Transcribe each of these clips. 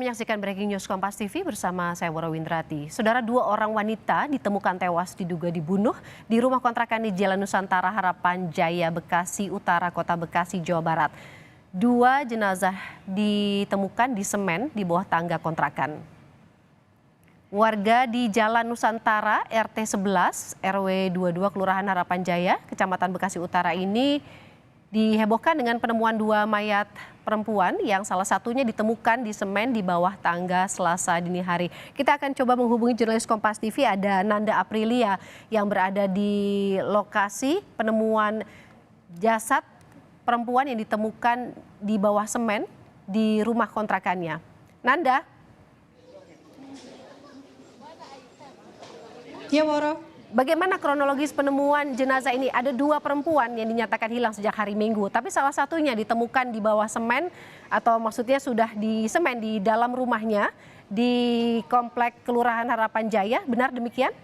menyaksikan Breaking News Kompas TV bersama saya Woro Windrati. Saudara, 2 orang wanita ditemukan tewas diduga dibunuh di rumah kontrakan di Jalan Nusantara Harapan Jaya, Bekasi Utara, Kota Bekasi, Jawa Barat. 2 jenazah ditemukan di semen di bawah tangga kontrakan. Warga di Jalan Nusantara RT 11 RW 22 Kelurahan Harapan Jaya, Kecamatan Bekasi Utara ini dihebohkan dengan penemuan 2 mayat perempuan yang salah satunya ditemukan di semen di bawah tangga Selasa dini hari. Kita akan coba menghubungi jurnalis Kompas TV, ada Nanda Aprilia yang berada di lokasi penemuan jasad perempuan yang ditemukan di bawah semen di rumah kontrakannya. Nanda. Ya, Woro. Bagaimana kronologis penemuan jenazah ini? Ada 2 perempuan yang dinyatakan hilang sejak hari Minggu, tapi salah satunya ditemukan di bawah semen, atau maksudnya sudah di semen di dalam rumahnya di Komplek Kelurahan Harapan Jaya. Benar demikian?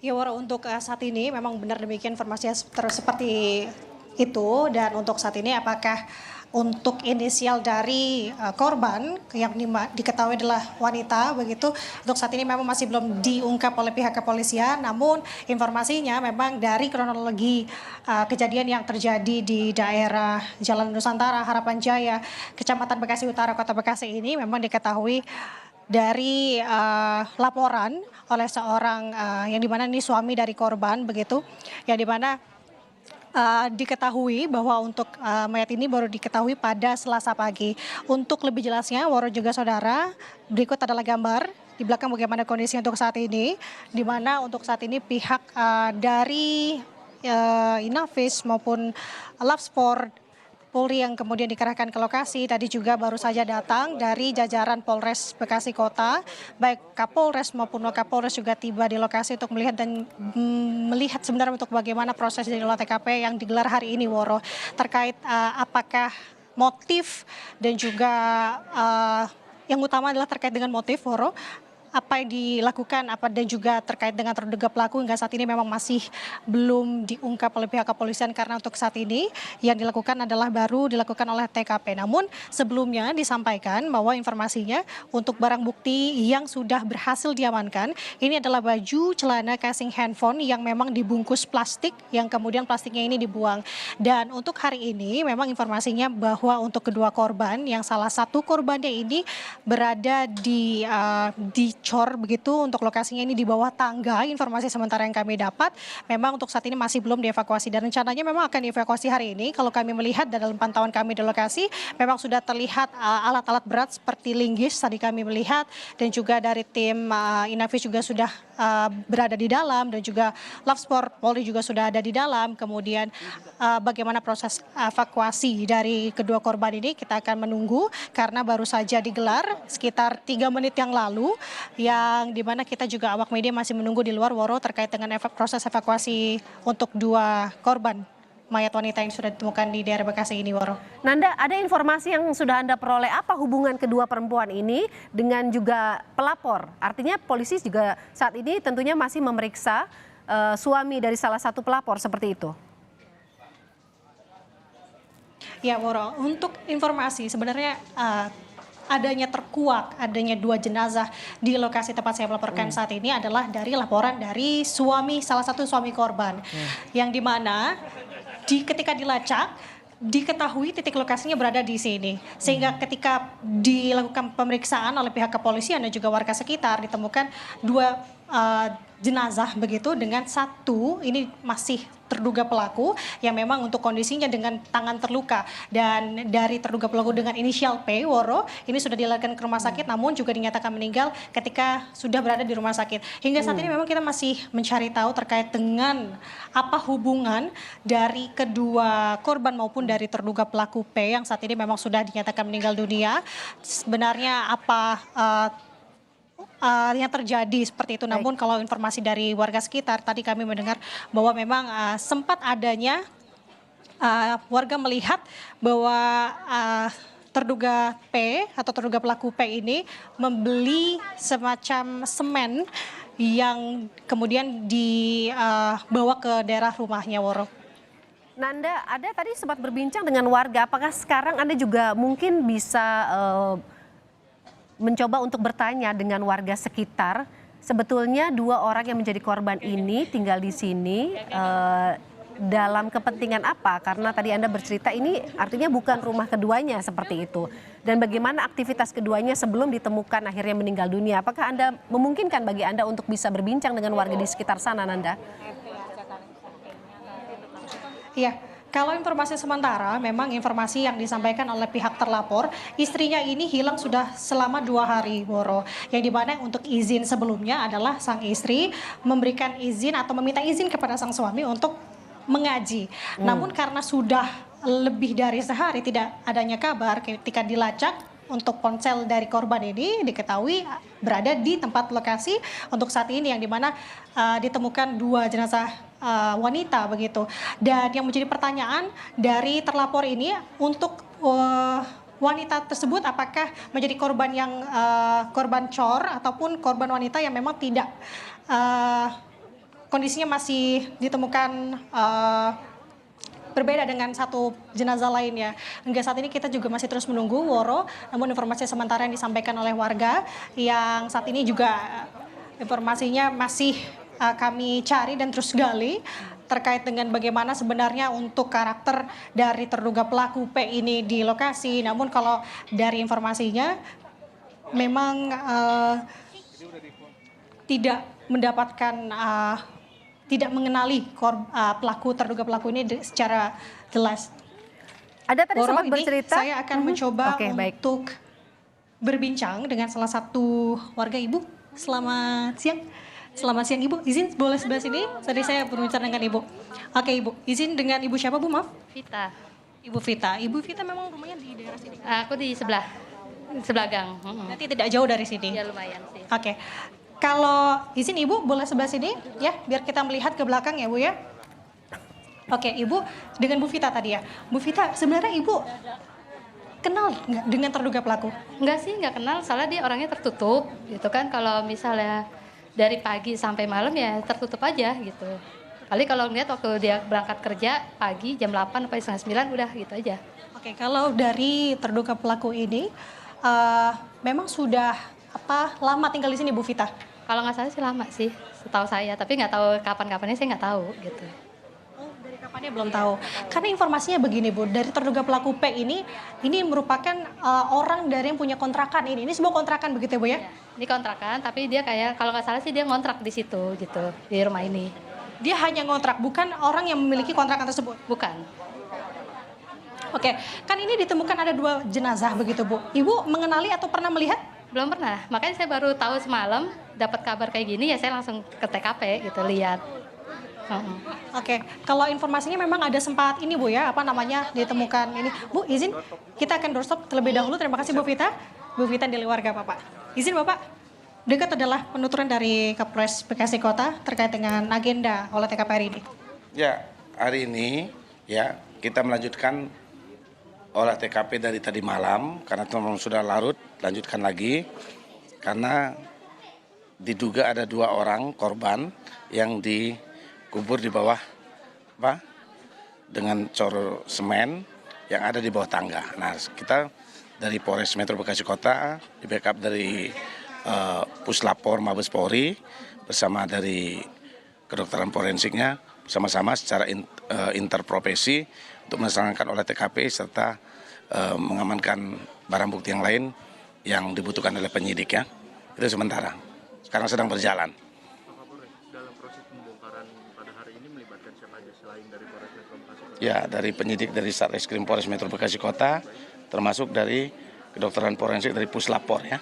Ya, Woro, untuk saat ini memang benar demikian informasinya seperti itu. Dan untuk saat ini apakah untuk inisial dari korban yang diketahui adalah wanita begitu, untuk saat ini memang masih belum diungkap oleh pihak kepolisian. Namun informasinya memang dari kronologi kejadian yang terjadi di daerah Jalan Nusantara Harapan Jaya, Kecamatan Bekasi Utara, Kota Bekasi ini memang diketahui dari laporan oleh seorang yang dimana ini suami dari korban begitu, yang dimana diketahui bahwa untuk mayat ini baru diketahui pada Selasa pagi. Untuk lebih jelasnya, Woro juga saudara, berikut adalah gambar di belakang bagaimana kondisi untuk saat ini, di mana untuk saat ini pihak dari Inavis maupun Labspor Polri yang kemudian dikerahkan ke lokasi tadi juga baru saja datang dari jajaran Polres Bekasi Kota, baik Kapolres maupun Wakapolres juga tiba di lokasi untuk melihat dan melihat sebenarnya untuk bagaimana proses dari olah TKP yang digelar hari ini, Woro, terkait apakah motif dan juga yang utama adalah terkait dengan motif, Woro, apa yang dilakukan dan juga terkait dengan terduga pelaku hingga saat ini memang masih belum diungkap oleh pihak kepolisian, karena untuk saat ini yang dilakukan adalah baru dilakukan oleh TKP. Namun sebelumnya disampaikan bahwa informasinya untuk barang bukti yang sudah berhasil diamankan ini adalah baju, celana, casing handphone yang memang dibungkus plastik yang kemudian plastiknya ini dibuang. Dan untuk hari ini memang informasinya bahwa untuk kedua korban, yang salah satu korbannya ini berada di Cor begitu, untuk lokasinya ini di bawah tangga. Informasi sementara yang kami dapat memang untuk saat ini masih belum dievakuasi dan rencananya memang akan dievakuasi hari ini. Kalau kami melihat dalam pantauan kami di lokasi memang sudah terlihat alat-alat berat seperti linggis tadi kami melihat, dan juga dari tim Inavis juga sudah berada di dalam, dan juga Labspor Polri juga sudah ada di dalam. Kemudian bagaimana proses evakuasi dari kedua korban ini kita akan menunggu, karena baru saja digelar sekitar 3 menit yang lalu, yang dimana kita juga awak media masih menunggu di luar, Woro, terkait dengan proses evakuasi untuk 2 korban mayat wanita yang sudah ditemukan di daerah Bekasi ini, Woro. Nanda, ada informasi yang sudah Anda peroleh, apa hubungan kedua perempuan ini dengan juga pelapor? Artinya polisi juga saat ini tentunya masih memeriksa suami dari salah satu pelapor, seperti itu. Ya, Woro, untuk informasi sebenarnya adanya 2 jenazah di lokasi tempat saya melaporkan saat ini adalah dari laporan dari salah satu suami korban, yang dimana ketika dilacak diketahui titik lokasinya berada di sini, sehingga ketika dilakukan pemeriksaan oleh pihak kepolisian dan juga warga sekitar ditemukan 2 jenazah begitu, dengan 1 ini masih terduga pelaku yang memang untuk kondisinya dengan tangan terluka, dan dari terduga pelaku dengan inisial P, Woro, ini sudah dilarikan ke rumah sakit namun juga dinyatakan meninggal ketika sudah berada di rumah sakit. Hingga saat ini memang kita masih mencari tahu terkait dengan apa hubungan dari kedua korban maupun dari terduga pelaku P yang saat ini memang sudah dinyatakan meninggal dunia. Sebenarnya apa yang terjadi seperti itu. Namun kalau informasi dari warga sekitar tadi kami mendengar bahwa memang sempat adanya warga melihat bahwa terduga P atau terduga pelaku P ini membeli semacam semen yang kemudian dibawa ke daerah rumahnya, Woro. Nanda, ada tadi sempat berbincang dengan warga. Apakah sekarang Anda juga mungkin bisa mencoba untuk bertanya dengan warga sekitar? Sebetulnya dua orang yang menjadi korban ini tinggal di sini dalam kepentingan apa? Karena tadi Anda bercerita ini artinya bukan rumah keduanya seperti itu. Dan bagaimana aktivitas keduanya sebelum ditemukan akhirnya meninggal dunia? Apakah Anda memungkinkan bagi Anda untuk bisa berbincang dengan warga di sekitar sana, Nanda? Iya, kalau informasi sementara, memang informasi yang disampaikan oleh pihak terlapor, istrinya ini hilang sudah selama 2 hari, Woro. Yang dimana untuk izin sebelumnya adalah sang istri memberikan izin atau meminta izin kepada sang suami untuk mengaji. Namun karena sudah lebih dari sehari tidak adanya kabar, ketika dilacak untuk ponsel dari korban ini diketahui berada di tempat lokasi untuk saat ini, yang dimana ditemukan 2 jenazah wanita begitu. Dan yang menjadi pertanyaan dari terlapor ini untuk wanita tersebut apakah menjadi korban yang korban cor ataupun korban wanita yang memang tidak kondisinya masih ditemukan berbeda dengan satu jenazah lainnya. Hingga saat ini kita juga masih terus menunggu, Woro. Namun informasi sementara yang disampaikan oleh warga yang saat ini juga informasinya masih kami cari dan terus gali terkait dengan bagaimana sebenarnya untuk karakter dari terduga pelaku P ini di lokasi. Namun kalau dari informasinya memang tidak mendapatkan tidak mengenali terduga pelaku ini secara jelas. Ada tadi Woro, sempat ini bercerita. saya akan mencoba baik. untuk berbincang dengan salah satu warga. Ibu, selamat siang. Selamat siang Ibu, izin boleh sebelah sini? Tadi saya berbicara dengan Ibu. Oke Ibu, izin dengan Ibu siapa Bu, maaf? Vita. Ibu Vita. Ibu Vita memang rumahnya di daerah sini? Aku di sebelah gang. Nanti tidak jauh dari sini? Ya lumayan sih. Oke. Kalau izin Ibu boleh sebelah sini ya, biar kita melihat ke belakang ya Bu ya. Oke Ibu, dengan Bu Vita tadi ya. Bu Vita, sebenarnya Ibu kenal nggak dengan terduga pelaku? Enggak sih, enggak kenal, soalnya dia orangnya tertutup gitu kan. Kalau misalnya dari pagi sampai malam ya tertutup aja gitu. Kali kalau ngeliat waktu dia berangkat kerja pagi jam 8 sampai setengah 9 udah gitu aja. Oke, kalau dari terduga pelaku ini memang sudah lama tinggal di sini Bu Vita? Kalau nggak salah sih lama sih, setahu saya. Tapi nggak tahu kapan-kapannya, saya nggak tahu gitu. Oh, dari kapannya belum tahu. Karena informasinya begini Bu, dari terduga pelaku P ini merupakan orang dari yang punya kontrakan ini. Ini sebuah kontrakan begitu ya Bu ya? Ya, ini kontrakan, tapi dia kayak kalau nggak salah sih dia ngontrak di situ gitu, di rumah ini. Dia hanya ngontrak, bukan orang yang memiliki kontrakan tersebut? Bukan. Oke, kan ini ditemukan ada 2 jenazah begitu Bu. Ibu mengenali atau pernah melihat? Belum pernah, makanya saya baru tahu semalam dapat kabar kayak gini ya saya langsung ke TKP gitu lihat. Oke, kalau informasinya memang ada sempat ini Bu ya, ditemukan ini. Bu, izin kita akan doorstop terlebih dahulu. Terima kasih Bu Vita. Bu Vita dari warga Bapak. Izin Bapak, berikut adalah penuturan dari Kapolres Bekasi Kota terkait dengan agenda olah TKP hari ini. Ya, hari ini ya kita melanjutkan olah TKP dari tadi malam karena memang sudah larut, lanjutkan lagi karena diduga ada 2 orang korban yang dikubur di bawah dengan cor semen yang ada di bawah tangga. Nah, kita dari Polres Metro Bekasi Kota di backup dari Puslapor Mabes Polri bersama dari kedokteran forensiknya bersama-sama secara interprofesi untuk melaksanakan olah TKP serta mengamankan barang bukti yang lain yang dibutuhkan oleh penyidik ya. Itu sementara. Sekarang sedang berjalan. Dalam proses pembongkaran pada hari ini melibatkan siapa aja selain dari Polres Metro Bekasi Kota? Ya, dari penyidik dari Satreskrim Polres Metro Bekasi Kota, termasuk dari kedokteran forensik dari Puslapor ya.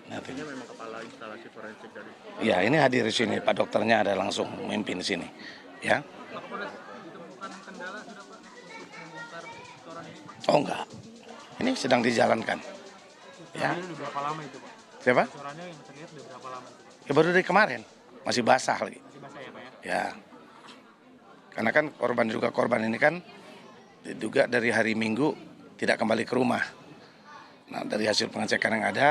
Artinya memang kepala instalasi forensik dari. Ya, ini hadir di sini, Pak dokternya ada langsung memimpin di sini. Ya. Oh enggak, ini sedang dijalankan. Ya. Sudah berapa lama itu Pak? Siapa? Suaranya yang terlihat sudah berapa lama itu Pak? Ya baru dari kemarin, masih basah lagi. Masih basah ya Pak ya? Ya, karena kan korban ini kan diduga dari hari Minggu tidak kembali ke rumah. Nah, dari hasil pengecekan yang ada,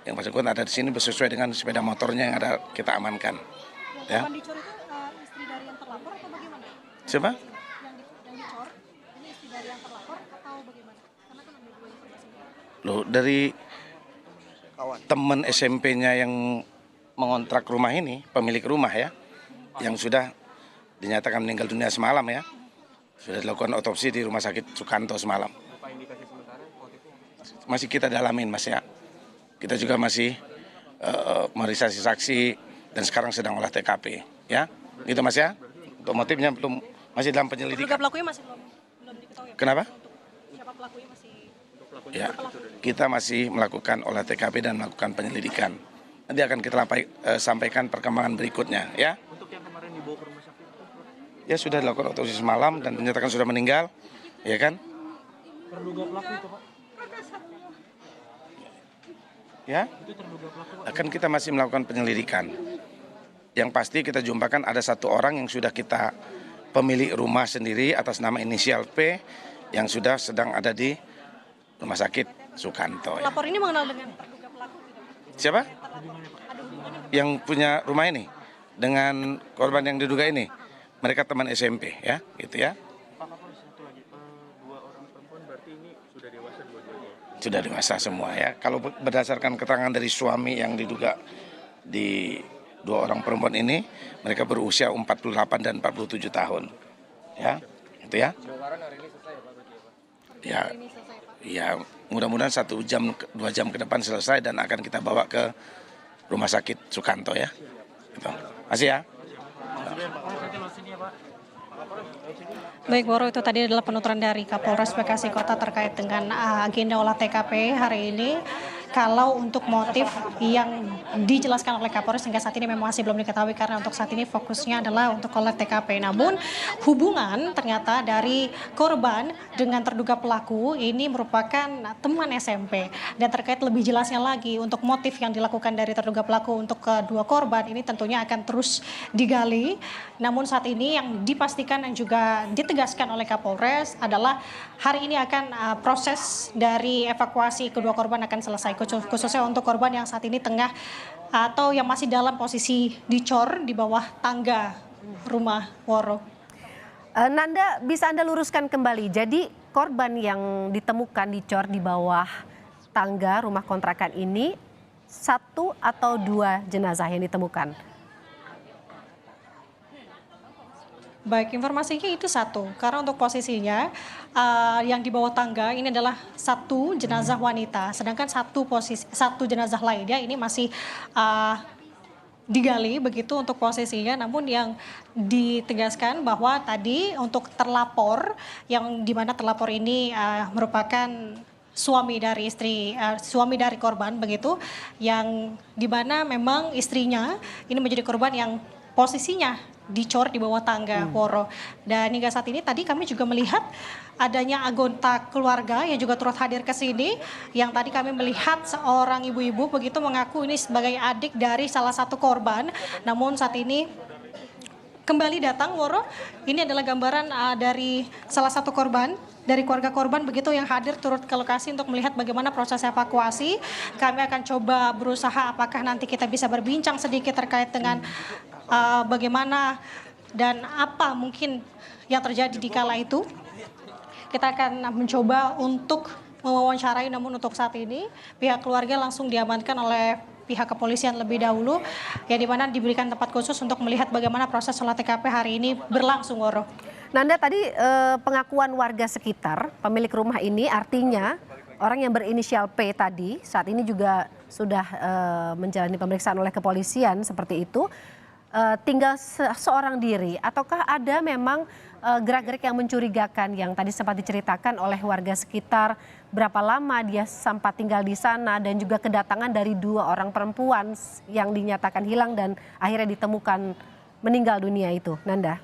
yang bersangkutan ada di sini sesuai dengan sepeda motornya yang ada kita amankan. Ya. Yang dicor itu istri dari yang terlapor atau bagaimana? Siapa? Yang dicor Loh, dari teman SMP-nya yang mengontrak rumah ini, pemilik rumah ya, yang sudah dinyatakan meninggal dunia semalam ya, sudah dilakukan otopsi di Rumah Sakit Sukanto semalam. Masih kita dalamin Mas ya. Kita juga masih memeriksa saksi dan sekarang sedang olah TKP ya. Gitu Mas ya. Untuk motifnya belum, masih dalam penyelidikan. Terduga pelakunya masih belum diketahui. Kenapa? Siapa pelakunya masih? Ya, kita masih melakukan olah TKP dan melakukan penyelidikan. Nanti akan kita sampaikan perkembangan berikutnya ya. Untuk yang kemarin dibawa ke rumah sakit itu, Ya sudah dilakukan otopsi semalam dan dinyatakan sudah meninggal, ya kan? terduga pelaku itu Pak? Ya, Itu terduga pelaku Pak? akan kita masih melakukan penyelidikan. Yang pasti kita jumpakan ada satu orang yang sudah kita pemilik rumah sendiri atas nama inisial P yang sudah sedang ada di Rumah Sakit Sukanto. Ya. Pelapor ini mengenal dengan terduga pelaku tidak? Siapa? Yang punya rumah ini dengan korban yang diduga ini. Mereka teman SMP ya, gitu ya. Pak Kapolres, satu lagi, dua orang perempuan berarti ini sudah dewasa dua-duanya? Sudah dewasa semua ya. Kalau berdasarkan keterangan dari suami yang diduga di dua orang perempuan ini, mereka berusia 48 dan 47 tahun. Ya, itu ya. Ya, ya mudah-mudahan 1 jam, 2 jam ke depan selesai dan akan kita bawa ke Rumah Sakit Sukanto ya. Gitu. Masih ya. Baik, Woro, itu tadi adalah penuturan dari Kapolres Bekasi Kota terkait dengan agenda olah TKP hari ini. Kalau untuk motif yang dijelaskan oleh Kapolres hingga saat ini memang masih belum diketahui karena untuk saat ini fokusnya adalah untuk olah TKP. Namun hubungan ternyata dari korban dengan terduga pelaku ini merupakan teman SMP. Dan terkait lebih jelasnya lagi untuk motif yang dilakukan dari terduga pelaku untuk kedua korban ini tentunya akan terus digali. Namun saat ini yang dipastikan dan juga ditegaskan oleh Kapolres adalah hari ini akan proses dari evakuasi kedua korban akan selesai, khususnya untuk korban yang saat ini tengah atau yang masih dalam posisi dicor di bawah tangga rumah Woro. Nanda, bisa Anda luruskan kembali, jadi korban yang ditemukan dicor di bawah tangga rumah kontrakan ini 1 atau 2 jenazah yang ditemukan? Baik, informasinya itu 1. Karena untuk posisinya yang di bawah tangga ini adalah 1 jenazah wanita, sedangkan 1 jenazah lainnya ini masih digali begitu untuk posisinya. Namun yang ditegaskan bahwa tadi untuk terlapor yang dimana terlapor ini merupakan suami dari korban begitu, yang dimana memang istrinya ini menjadi korban yang posisinya dicor di bawah tangga Woro. Dan hingga saat ini tadi kami juga melihat adanya anggota keluarga yang juga turut hadir ke sini, yang tadi kami melihat seorang ibu-ibu begitu mengaku ini sebagai adik dari salah satu korban. Namun saat ini kembali datang Woro, ini adalah gambaran dari salah satu korban, dari keluarga korban begitu yang hadir turut ke lokasi untuk melihat bagaimana proses evakuasi. Kami akan coba berusaha apakah nanti kita bisa berbincang sedikit terkait dengan bagaimana dan apa mungkin yang terjadi di kala itu. Kita akan mencoba untuk mewawancarai, namun untuk saat ini pihak keluarga langsung diamankan oleh pihak kepolisian lebih dahulu, yang dimana diberikan tempat khusus untuk melihat bagaimana proses olah TKP hari ini berlangsung, Woro. Nanda, tadi pengakuan warga sekitar pemilik rumah ini artinya orang yang berinisial P tadi saat ini juga sudah menjalani pemeriksaan oleh kepolisian seperti itu. Tinggal seorang diri ataukah ada memang gerak-gerik yang mencurigakan yang tadi sempat diceritakan oleh warga sekitar, berapa lama dia sempat tinggal di sana dan juga kedatangan dari 2 orang perempuan yang dinyatakan hilang dan akhirnya ditemukan meninggal dunia itu, Nanda?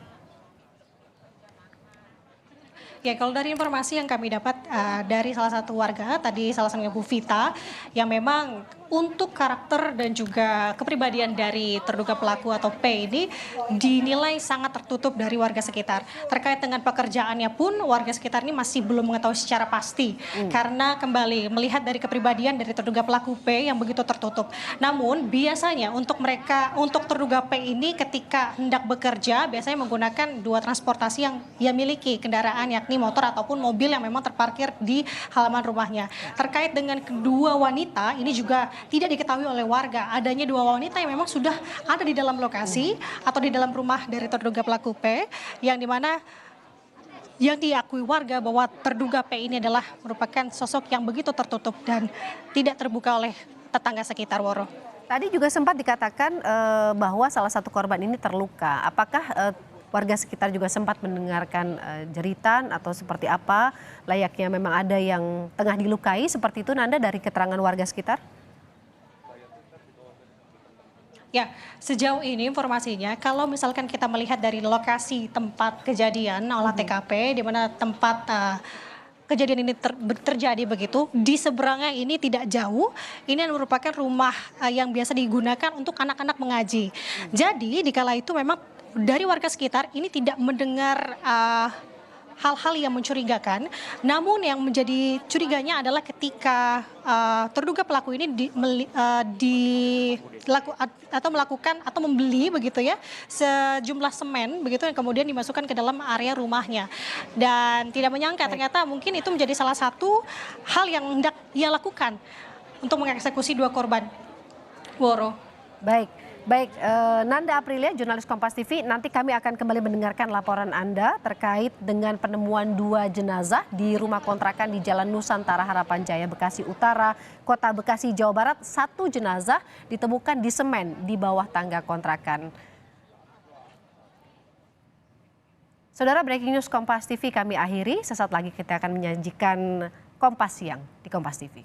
Ya, kalau dari informasi yang kami dapat dari salah satu warga, tadi salah satunya Bu Vita, yang memang untuk karakter dan juga kepribadian dari terduga pelaku atau P ini dinilai sangat tertutup dari warga sekitar. Terkait dengan pekerjaannya pun warga sekitar ini masih belum mengetahui secara pasti. Karena kembali melihat dari kepribadian dari terduga pelaku P yang begitu tertutup. Namun biasanya untuk terduga P ini ketika hendak bekerja biasanya menggunakan 2 transportasi yang ia miliki, kendaraan yakni yakni motor ataupun mobil yang memang terparkir di halaman rumahnya. Terkait dengan kedua wanita, ini juga tidak diketahui oleh warga adanya dua wanita yang memang sudah ada di dalam lokasi atau di dalam rumah dari terduga pelaku P, yang dimana yang diakui warga bahwa terduga P ini adalah merupakan sosok yang begitu tertutup dan tidak terbuka oleh tetangga sekitar, Woro. Tadi juga sempat dikatakan bahwa salah satu korban ini terluka. Apakah warga sekitar juga sempat mendengarkan jeritan atau seperti apa? Layaknya memang ada yang tengah dilukai seperti itu, Nanda, dari keterangan warga sekitar? Ya, sejauh ini informasinya kalau misalkan kita melihat dari lokasi tempat kejadian olah TKP di mana tempat kejadian ini terjadi begitu, di seberangnya ini tidak jauh, ini merupakan rumah yang biasa digunakan untuk anak-anak mengaji. Jadi dikala itu memang dari warga sekitar ini tidak mendengar hal-hal yang mencurigakan, namun yang menjadi curiganya adalah ketika terduga pelaku ini melakukan atau membeli begitu ya sejumlah semen begitu yang kemudian dimasukkan ke dalam area rumahnya, dan tidak menyangka ternyata mungkin itu menjadi salah satu hal yang hendak ia lakukan untuk mengeksekusi dua korban. Woro. Baik, Nanda Aprilia, jurnalis Kompas TV, nanti kami akan kembali mendengarkan laporan Anda terkait dengan penemuan 2 jenazah di rumah kontrakan di Jalan Nusantara Harapan Jaya, Bekasi Utara, Kota Bekasi, Jawa Barat. 1 jenazah ditemukan di semen di bawah tangga kontrakan. Saudara, breaking news Kompas TV kami akhiri. Sesaat lagi kita akan menyajikan Kompas Siang di Kompas TV.